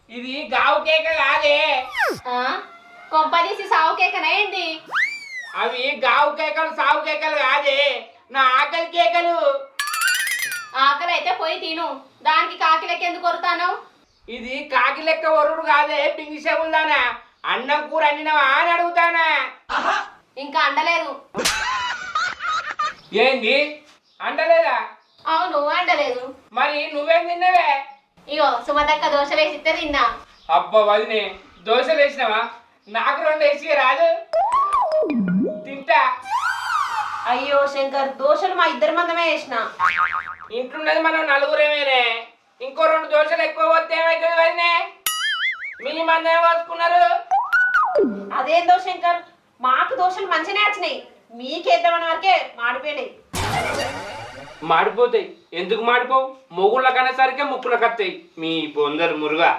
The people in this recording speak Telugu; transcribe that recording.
ఇది గావు కేక కాదే. కొంపదీసి సావు కేకనా ఏంది? అవి గావు కేకలు సావు కేకలు కాదే, నా ఆకలి కేకలు. ఆకలి అయితే పోయి తిను, దానికి కాకి లెక్క ఎందుకు కొరుతాను? ఇది కాకి లెక్క ఒరుడు కాదే, పింగి చెవుల్దానా. అన్నం కూర అండినవా అని అడుగుతానా. ఇంకా అండలేదు. ఏంది అంటలేదా? అవును అండలేదు. మరి నువ్వేం తిన్నావే? ఇగో సుమతక్క దోశలు వేసిస్తే తిన్నా. అబ్బా వదినే, దోశలు వేసినావా? నాకు 2 వేసి రాదు, తింటా. అయ్యో శంకర్, దోశలు మా ఇద్దరి మందమే వేసిన. ఇంట్లున్నది మనం నలుగురేమేనే, ఇంకో 2 దోశలు ఎక్కువ వస్తే ఏమవుతుంది వదినే? మీ మందమే పోసుకున్నారు. అదేందో శంకర్, మాకు దోశలు మంచిగానే వచ్చినాయి, మీకేద్దామని వరకే మాడిపోయినాయి. మాడిపోతాయి. ఎందుకు మాడిపోవు? మొగుళ్ళ కనేసరికే ముక్కులకు వస్తాయి మీ బొందలు మురుగా.